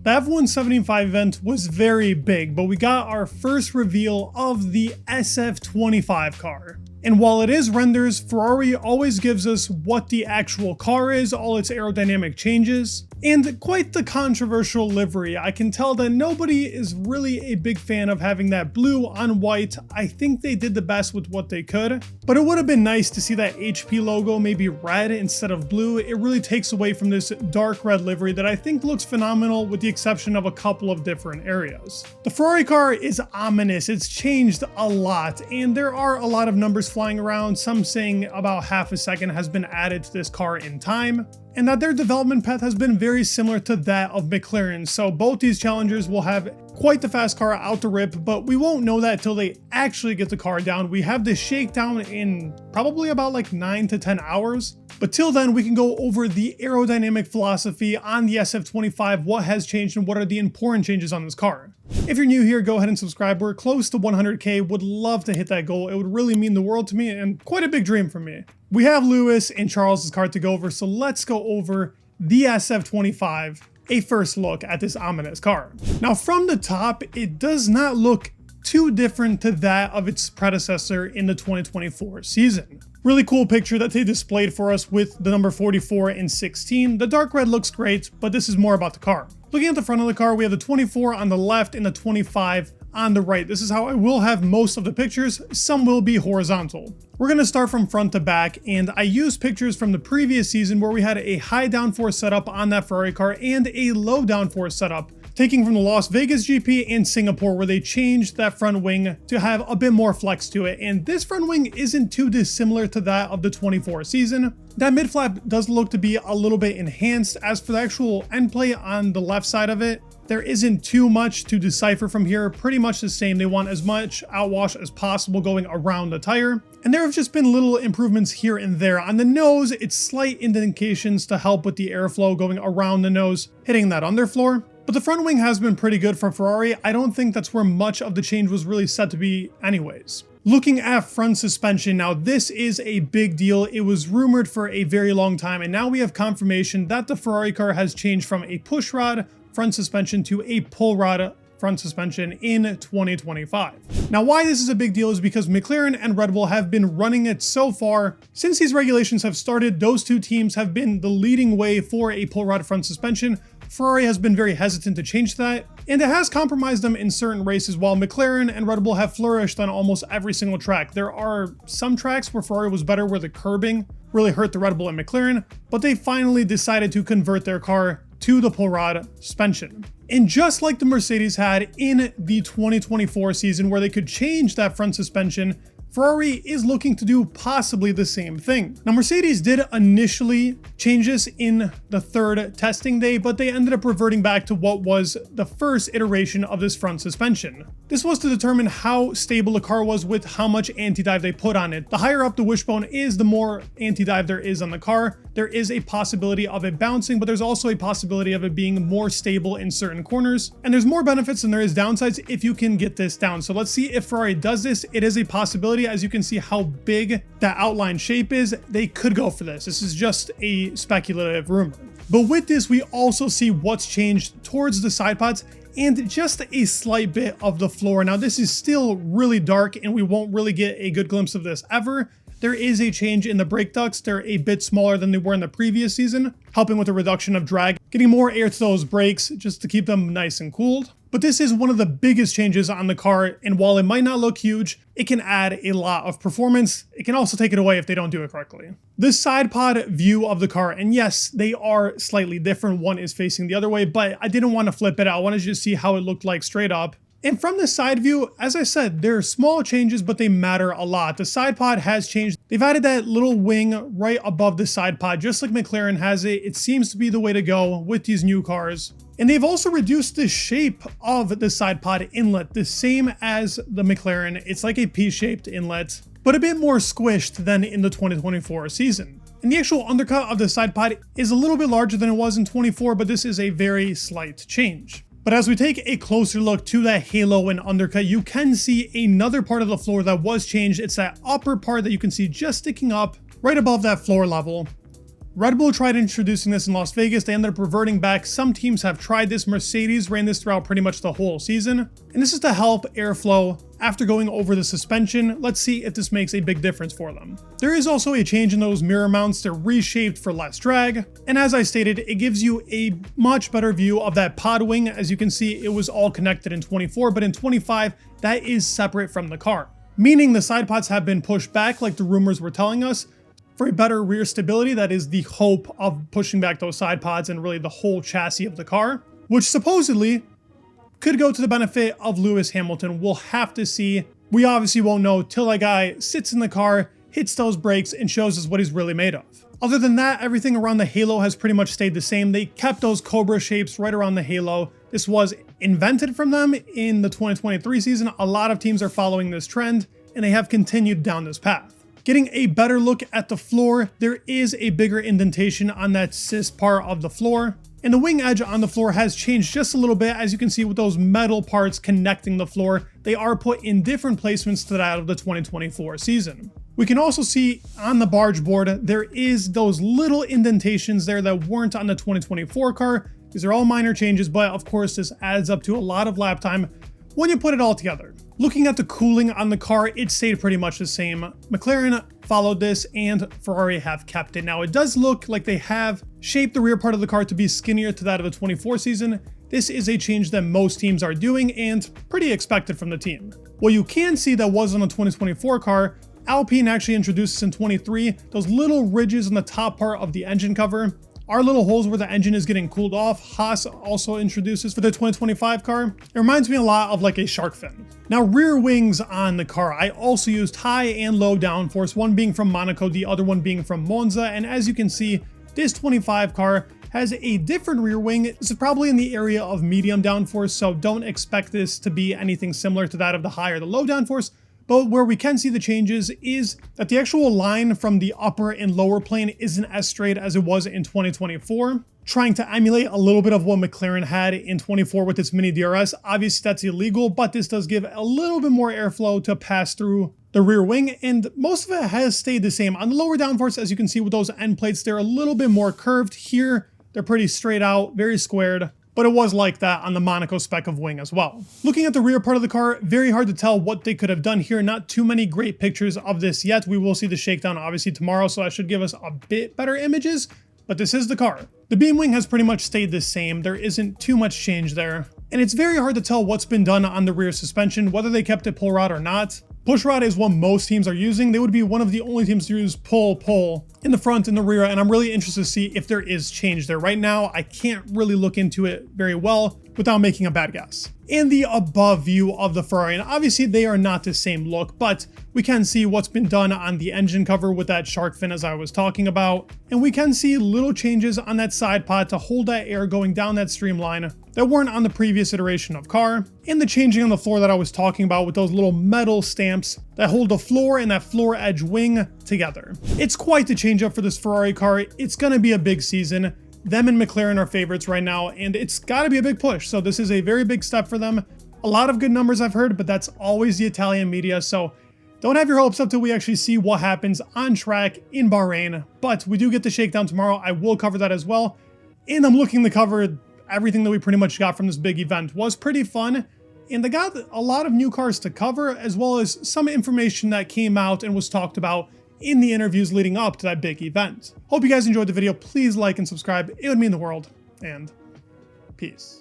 The F175 event was very big, but we got our first reveal of the SF25 car. And while it is renders, Ferrari always gives us what the actual car is, all its aerodynamic changes, and quite the controversial livery. I can tell that nobody is really a big fan of having that blue on white. I think they did the best with what they could, but it would have been nice to see that HP logo maybe red instead of blue. It really takes away from this dark red livery that I think looks phenomenal with the exception of a couple of different areas. The Ferrari car is ominous. It's changed a lot, and there are a lot of numbers flying around, some saying about half a second has been added to this car in time, and that their development path has been very similar to that of McLaren. So both these challengers will have quite the fast car out the rip, but we won't know that till they actually get the car down. We have this shakedown in probably about like 9 to 10 hours. But till then, we can go over the aerodynamic philosophy on the SF25, what has changed and what are the important changes on this car. If you're new here, go ahead and subscribe. We're close to 100K. Would love to hit that goal. It would really mean the world to me and quite a big dream for me. We have Lewis and Charles's car to go over, so let's go over the SF25, a first look at this ominous car. Now from the top, it does not look too different to that of its predecessor in the 2024 season. Really cool picture that they displayed for us with the number 44 and 16. The dark red looks great, but this is more about the car. Looking at the front of the car, we have the 24 on the left and the 25 on the right. This is how I will have most of the pictures. Some will be horizontal. We're going to start from front to back, and I used pictures from the previous season where we had a high downforce setup on that Ferrari car and a low downforce setup, taking from the Las Vegas GP and Singapore, where they changed that front wing to have a bit more flex to it. And this front wing isn't too dissimilar to that of the 24 season. That mid flap does look to be a little bit enhanced. As for the actual end plate on the left side of it, there isn't too much to decipher from here. Pretty much the same. They want as much outwash as possible going around the tire. And there have just been little improvements here and there. On the nose, it's slight indentations to help with the airflow going around the nose, hitting that underfloor. But the front wing has been pretty good from Ferrari. I don't think that's where much of the change was really set to be anyways. Looking at front suspension, now this is a big deal. It was rumored for a very long time, and now we have confirmation that the Ferrari car has changed from a push rod front suspension to a pull rod front suspension in 2025. Now why this is a big deal is because McLaren and Red Bull have been running it so far. Since these regulations have started, those two teams have been the leading way for a pull rod front suspension. Ferrari has been very hesitant to change that, and it has compromised them in certain races, while McLaren and Red Bull have flourished on almost every single track. There are some tracks where Ferrari was better, where the curbing really hurt the Red Bull and McLaren, but they finally decided to convert their car to the pull rod suspension. And just like the Mercedes had in the 2024 season, where they could change that front suspension, Ferrari is looking to do possibly the same thing. Now, Mercedes did initially change this in the third testing day, but they ended up reverting back to what was the first iteration of this front suspension. This was to determine how stable the car was with how much anti-dive they put on it. The higher up the wishbone is, the more anti-dive there is on the car. There is a possibility of it bouncing, but there's also a possibility of it being more stable in certain corners. And there's more benefits than there is downsides if you can get this down. So let's see if Ferrari does this. It is a possibility. As you can see how big that outline shape is, they could go for this. This is just a speculative rumor. But with this, we also see what's changed towards the side pods and just a slight bit of the floor. Now, this is still really dark and we won't really get a good glimpse of this ever. There is a change in the brake ducts. They're a bit smaller than they were in the previous season, helping with the reduction of drag, getting more air to those brakes just to keep them nice and cooled. But this is one of the biggest changes on the car, and while it might not look huge, it can add a lot of performance. It can also take it away if they don't do it correctly. This side pod view of the car, and yes, they are slightly different. One is facing the other way, but I didn't want to flip it out. I wanted you to see how it looked like straight up. And from the side view, as I said, they're small changes, but they matter a lot. The side pod has changed. They've added that little wing right above the side pod, just like McLaren has it. It seems to be the way to go with these new cars. And they've also reduced the shape of the side pod inlet, the same as the McLaren. It's like a P-shaped inlet, but a bit more squished than in the 2024 season. And the actual undercut of the side pod is a little bit larger than it was in 24, but this is a very slight change. But as we take a closer look to that halo and undercut, you can see another part of the floor that was changed. It's that upper part that you can see just sticking up right above that floor level. Red Bull tried introducing this in Las Vegas, they ended up reverting back. Some teams have tried this. Mercedes ran this throughout pretty much the whole season. And this is to help airflow after going over the suspension. Let's see if this makes a big difference for them. There is also a change in those mirror mounts. They're reshaped for less drag. And as I stated, it gives you a much better view of that pod wing. As you can see, it was all connected in 24, but in 25, that is separate from the car. Meaning the side pods have been pushed back like the rumors were telling us, for a better rear stability. That is the hope of pushing back those side pods and really the whole chassis of the car, which supposedly could go to the benefit of Lewis Hamilton. We'll have to see. We obviously won't know till that guy sits in the car, hits those brakes, and shows us what he's really made of. Other than that, everything around the halo has pretty much stayed the same. They kept those Cobra shapes right around the halo. This was invented from them in the 2023 season. A lot of teams are following this trend, and they have continued down this path. Getting a better look at the floor, there is a bigger indentation on that cis part of the floor. And the wing edge on the floor has changed just a little bit. As you can see with those metal parts connecting the floor, they are put in different placements to that of the 2024 season. We can also see on the barge board, there is those little indentations there that weren't on the 2024 car. These are all minor changes, but of course this adds up to a lot of lap time when you put it all together. Looking at the cooling on the car, it stayed pretty much the same. McLaren followed this and Ferrari have kept it. Now it does look like they have shaped the rear part of the car to be skinnier to that of the 24 season. This is a change that most teams are doing and pretty expected from the team. What you can see that was on the 2024 car, Alpine actually introduced this in 23, those little ridges on the top part of the engine cover are little holes where the engine is getting cooled off. Haas also introduces for the 2025 car. It reminds me a lot of like a shark fin. Now rear wings on the car, I also used high and low downforce, one being from Monaco, the other one being from Monza. And as you can see, this 25 car has a different rear wing. This is probably in the area of medium downforce, so don't expect this to be anything similar to that of the high or the low downforce. But where we can see the changes is that the actual line from the upper and lower plane isn't as straight as it was in 2024, trying to emulate a little bit of what McLaren had in 24 with its mini DRS. Obviously that's illegal, but this does give a little bit more airflow to pass through the rear wing, and most of it has stayed the same. On the lower downforce, as you can see with those end plates, they're a little bit more curved. Here, they're pretty straight out, very squared. But it was like that on the Monaco spec of wing as well. Looking at the rear part of the car, very hard to tell what they could have done here. Not too many great pictures of this yet. We will see the shakedown obviously tomorrow, so that should give us a bit better images, but this is the car. The beam wing has pretty much stayed the same. There isn't too much change there. And it's very hard to tell what's been done on the rear suspension, whether they kept it pull rod or not. Push rod is what most teams are using. They would be one of the only teams to use pull in the front and the rear, and I'm really interested to see if there is change there. Right now, I can't really look into it very well without making a bad guess. And the above view of the Ferrari, and obviously they are not the same look, but we can see what's been done on the engine cover with that shark fin as I was talking about, and we can see little changes on that side pod to hold that air going down that streamline that weren't on the previous iteration of car, and the changing on the floor that I was talking about with those little metal stamps that hold the floor and that floor edge wing together. It's quite the change up for this Ferrari car. It's going to be a big season. Them and McLaren are favorites right now, and it's got to be a big push. So this is a very big step for them. A lot of good numbers I've heard, but that's always the Italian media. So don't have your hopes up till we actually see what happens on track in Bahrain. But we do get the shakedown tomorrow. I will cover that as well. And I'm looking to cover everything that we pretty much got from this big event. Was pretty fun. And they got a lot of new cars to cover, as well as some information that came out and was talked about in the interviews leading up to that big event. Hope you guys enjoyed the video. Please like and subscribe. It would mean the world. And peace.